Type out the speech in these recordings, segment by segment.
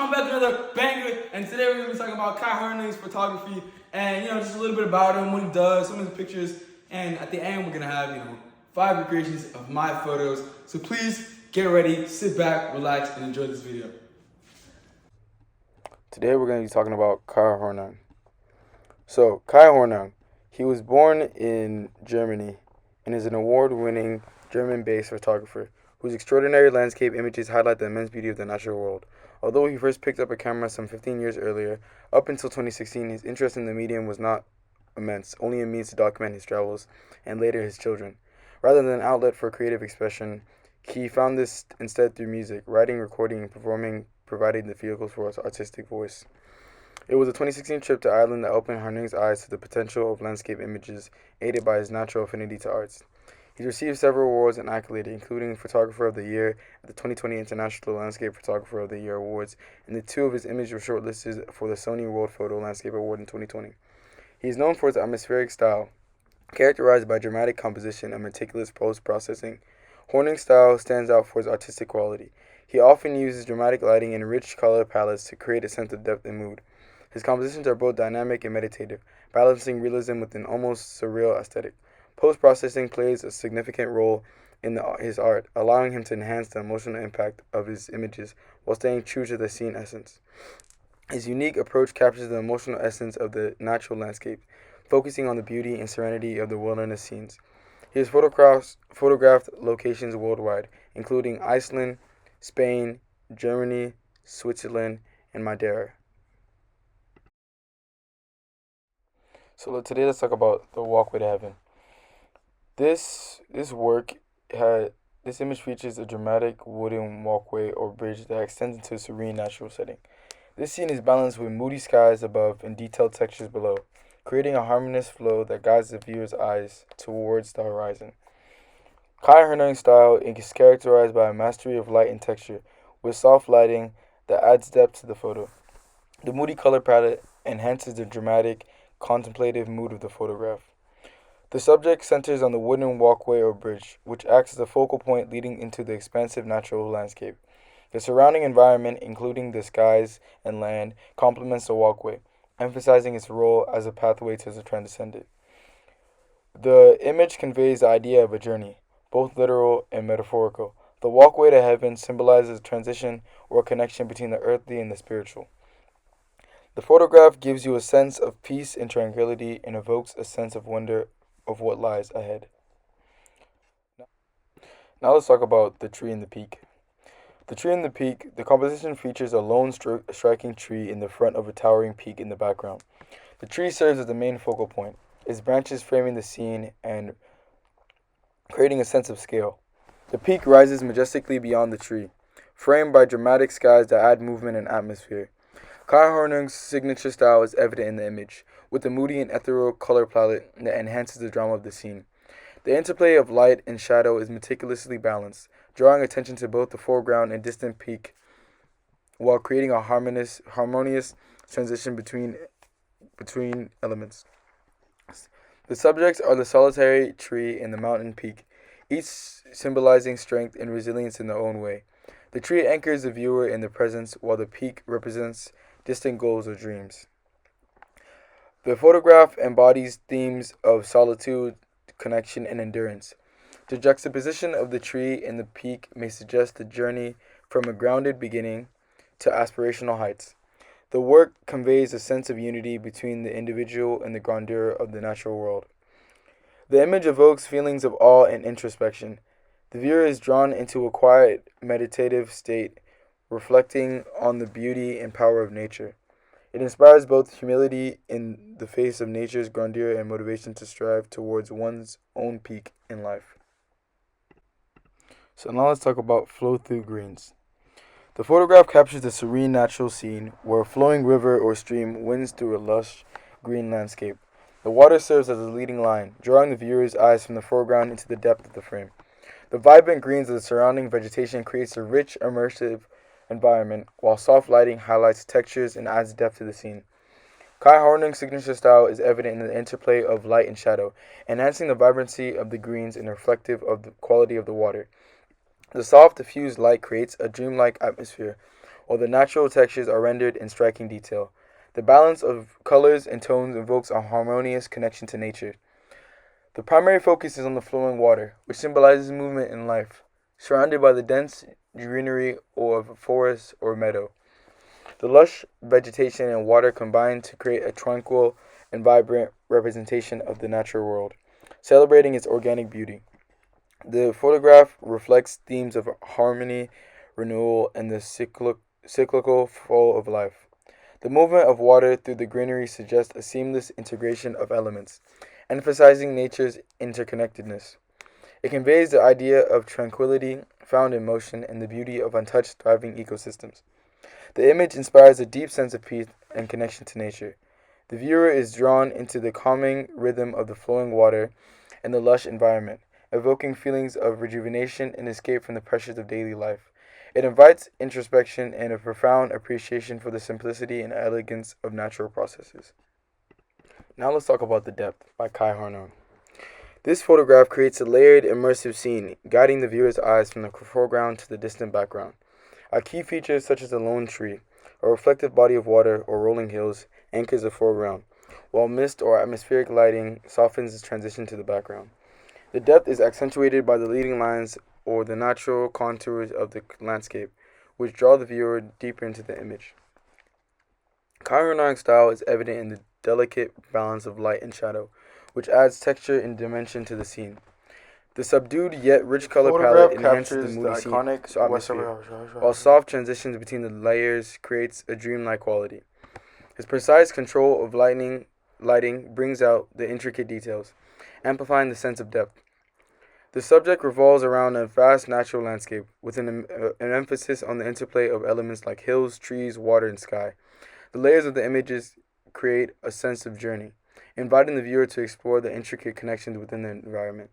I'm back with another banger, and today we're gonna be talking about Kai Hornung's photography, and just a little bit about him, what he does, some of the pictures, and at the end we're gonna have 5 recreations of my photos. So please get ready, sit back, relax, and enjoy this video. Today we're going to be talking about Kai Hornung. So, Kai Hornung, he was born in Germany and is an award-winning German-based photographer whose extraordinary landscape images highlight the immense beauty of the natural world. Although he first picked up a camera some 15 years earlier, up until 2016 his interest in the medium was not immense, only a means to document his travels and later his children. Rather than an outlet for creative expression, he found this instead through music, writing, recording, and performing, providing the vehicles for his artistic voice. It was a 2016 trip to Ireland that opened Hornung's eyes to the potential of landscape images, aided by his natural affinity to arts. He's received several awards and accolades, including Photographer of the Year at the 2020 International Landscape Photographer of the Year Awards, and the 2 of his images were shortlisted for the Sony World Photo Landscape Award in 2020. He is known for his atmospheric style, characterized by dramatic composition and meticulous post-processing. Hornung's style stands out for his artistic quality. He often uses dramatic lighting and rich color palettes to create a sense of depth and mood. His compositions are both dynamic and meditative, balancing realism with an almost surreal aesthetic. Post-processing plays a significant role in his art, allowing him to enhance the emotional impact of his images while staying true to the scene essence. His unique approach captures the emotional essence of the natural landscape, focusing on the beauty and serenity of the wilderness scenes. He has photographed locations worldwide, including Iceland, Spain, Germany, Switzerland, and Madeira. So today let's talk about the walkway to heaven. This image features a dramatic wooden walkway or bridge that extends into a serene natural setting. This scene is balanced with moody skies above and detailed textures below, creating a harmonious flow that guides the viewer's eyes towards the horizon. Kai Hornung's style is characterized by a mastery of light and texture, with soft lighting that adds depth to the photo. The moody color palette enhances the dramatic, contemplative mood of the photograph. The subject centers on the wooden walkway or bridge, which acts as a focal point leading into the expansive natural landscape. The surrounding environment, including the skies and land, complements the walkway, emphasizing its role as a pathway to the transcendent. The image conveys the idea of a journey, both literal and metaphorical. The walkway to heaven symbolizes a transition or connection between the earthly and the spiritual. The photograph gives you a sense of peace and tranquility and evokes a sense of wonder of what lies ahead. Now let's talk about the tree and the peak. The tree and the peak, the composition features a lone striking tree in the front of a towering peak in the background. The tree serves as the main focal point, its branches framing the scene and creating a sense of scale. The peak rises majestically beyond the tree, framed by dramatic skies that add movement and atmosphere. Kai Hornung's signature style is evident in the image, with a moody and ethereal color palette that enhances the drama of the scene. The interplay of light and shadow is meticulously balanced, drawing attention to both the foreground and distant peak, while creating a harmonious transition between elements. The subjects are the solitary tree and the mountain peak, each symbolizing strength and resilience in their own way. The tree anchors the viewer in the present, while the peak represents distant goals or dreams. The photograph embodies themes of solitude, connection, and endurance. The juxtaposition of the tree and the peak may suggest the journey from a grounded beginning to aspirational heights. The work conveys a sense of unity between the individual and the grandeur of the natural world. The image evokes feelings of awe and introspection. The viewer is drawn into a quiet, meditative state, reflecting on the beauty and power of nature. It inspires both humility in the face of nature's grandeur and motivation to strive towards one's own peak in life. So now let's talk about flow through greens. The photograph captures the serene natural scene where a flowing river or stream winds through a lush green landscape. The water serves as a leading line, drawing the viewer's eyes from the foreground into the depth of the frame. The vibrant greens of the surrounding vegetation creates a rich, immersive environment, while soft lighting highlights textures and adds depth to the scene. Kai Hornung's signature style is evident in the interplay of light and shadow, enhancing the vibrancy of the greens and reflective of the quality of the water. The soft, diffused light creates a dreamlike atmosphere, while the natural textures are rendered in striking detail. The balance of colors and tones evokes a harmonious connection to nature. The primary focus is on the flowing water, which symbolizes movement and life, surrounded by the dense greenery of a forest or meadow. The lush vegetation and water combine to create a tranquil and vibrant representation of the natural world, celebrating its organic beauty. The photograph reflects themes of harmony, renewal, and the cyclical flow of life. The movement of water through the greenery suggests a seamless integration of elements, emphasizing nature's interconnectedness. It conveys the idea of tranquility found in motion and the beauty of untouched, thriving ecosystems. The image inspires a deep sense of peace and connection to nature. The viewer is drawn into the calming rhythm of the flowing water and the lush environment, evoking feelings of rejuvenation and escape from the pressures of daily life. It invites introspection and a profound appreciation for the simplicity and elegance of natural processes. Now let's talk about The Depth by Kai Hornung. This photograph creates a layered, immersive scene, guiding the viewer's eyes from the foreground to the distant background. A key features such as a lone tree, a reflective body of water, or rolling hills anchors the foreground, while mist or atmospheric lighting softens the transition to the background. The depth is accentuated by the leading lines or the natural contours of the landscape, which draw the viewer deeper into the image. Kai Hornung's style is evident in the delicate balance of light and shadow, which adds texture and dimension to the scene. The subdued yet rich color palette enhances the moody atmosphere, while soft transitions between the layers creates a dreamlike quality. His precise control of lighting brings out the intricate details, amplifying the sense of depth. The subject revolves around a vast natural landscape, with an emphasis on the interplay of elements like hills, trees, water, and sky. The layers of the images create a sense of journey, inviting the viewer to explore the intricate connections within the environment.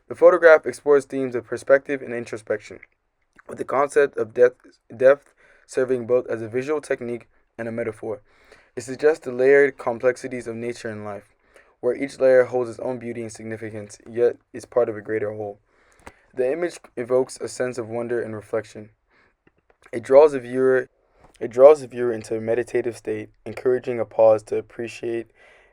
The photograph explores themes of perspective and introspection, with the concept of depth serving both as a visual technique and a metaphor. It suggests the layered complexities of nature and life, where each layer holds its own beauty and significance, yet is part of a greater whole. The image evokes a sense of wonder and reflection. It draws the viewer into a meditative state, encouraging a pause to appreciate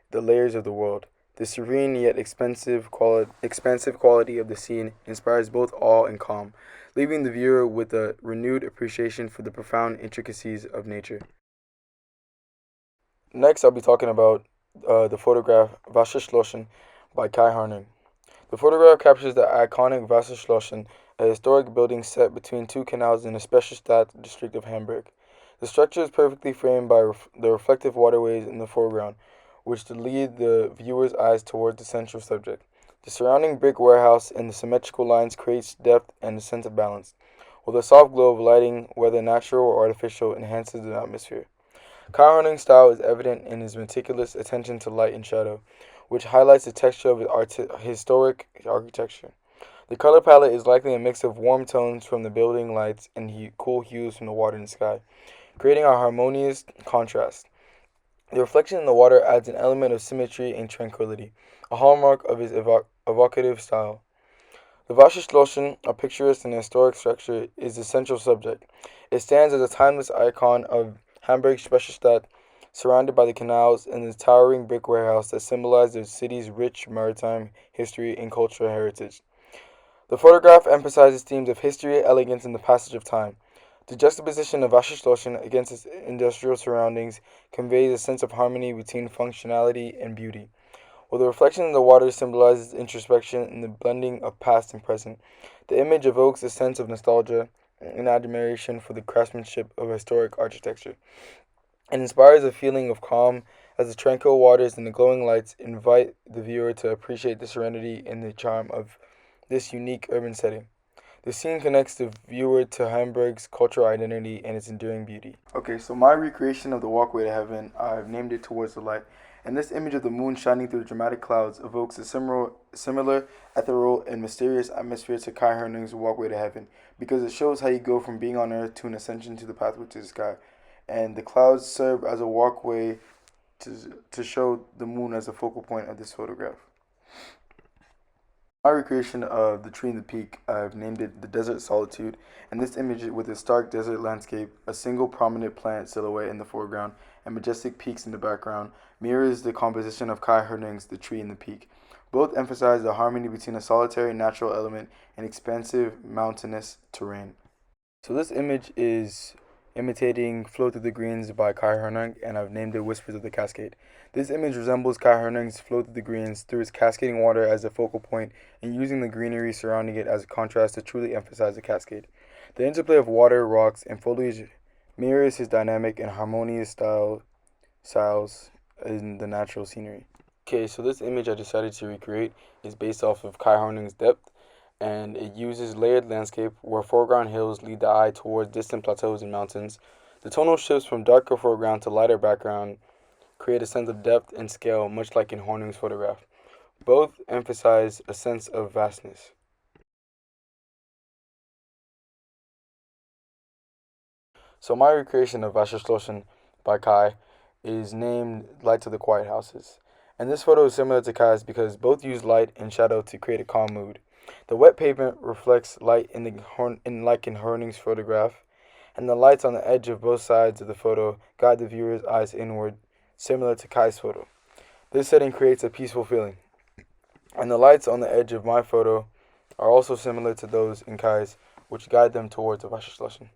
the layers of the world. The serene yet expansive quality of the scene inspires both awe and calm, leaving the viewer with a renewed appreciation for the profound intricacies of nature. Next, I'll be talking about the photograph Wasserschlossen by Kai Hornung. The photograph captures the iconic Wasserschlossen, a historic building set between two canals in the Specherstadt district of Hamburg. The structure is perfectly framed by the reflective waterways in the foreground, which lead the viewer's eyes towards the central subject. The surrounding brick warehouse and the symmetrical lines creates depth and a sense of balance, while the soft glow of lighting, whether natural or artificial, enhances the atmosphere. Kai Hornung's style is evident in his meticulous attention to light and shadow, which highlights the texture of historic architecture. The color palette is likely a mix of warm tones from the building lights and cool hues from the water and sky, creating a harmonious contrast. The reflection in the water adds an element of symmetry and tranquility, a hallmark of his evocative style. The Wasserschlossen, a picturesque and historic structure, is the central subject. It stands as a timeless icon of Hamburg's Specherstadt, surrounded by the canals and the towering brick warehouse that symbolize the city's rich maritime history and cultural heritage. The photograph emphasizes themes of history, elegance, and the passage of time. The juxtaposition of Wasserschlossen against its industrial surroundings conveys a sense of harmony between functionality and beauty. While the reflection in the water symbolizes introspection and the blending of past and present, the image evokes a sense of nostalgia and admiration for the craftsmanship of historic architecture. It inspires a feeling of calm as the tranquil waters and the glowing lights invite the viewer to appreciate the serenity and the charm of this unique urban setting. The scene connects the viewer to Hamburg's cultural identity and its enduring beauty. Okay, so my recreation of the walkway to heaven, I've named it Towards the Light. And this image of the moon shining through the dramatic clouds evokes a similar ethereal and mysterious atmosphere to Kai Hornung's Walkway to Heaven, because it shows how you go from being on earth to an ascension to the pathway to the sky. And the clouds serve as a walkway to show the moon as a focal point of this photograph. My recreation of the tree in the peak, I've named it the Desert Solitude, and this image with a stark desert landscape, a single prominent plant silhouette in the foreground, and majestic peaks in the background, mirrors the composition of Kai Herning's The Tree in the Peak. Both emphasize the harmony between a solitary natural element and expansive mountainous terrain. So this image is imitating Flow Through the Greens by Kai Hernung, and I've named it Whispers of the Cascade. This image resembles Kai Hernung's Flow Through the Greens through its cascading water as the focal point and using the greenery surrounding it as a contrast to truly emphasize the cascade. The interplay of water, rocks, and foliage mirrors his dynamic and harmonious styles in the natural scenery. Okay, so this image I decided to recreate is based off of Kai Hernung's Depth, and it uses layered landscape where foreground hills lead the eye towards distant plateaus and mountains. The tonal shifts from darker foreground to lighter background create a sense of depth and scale, much like in Hornung's photograph. Both emphasize a sense of vastness. So my recreation of Wasserschlossen by Kai is named Light to the Quiet Houses. And this photo is similar to Kai's because both use light and shadow to create a calm mood. The wet pavement reflects light like in Hornung's photograph, and the lights on the edge of both sides of the photo guide the viewer's eyes inward, similar to Kai's photo. This setting creates a peaceful feeling. And the lights on the edge of my photo are also similar to those in Kai's, which guide them towards the Wasserschlossen.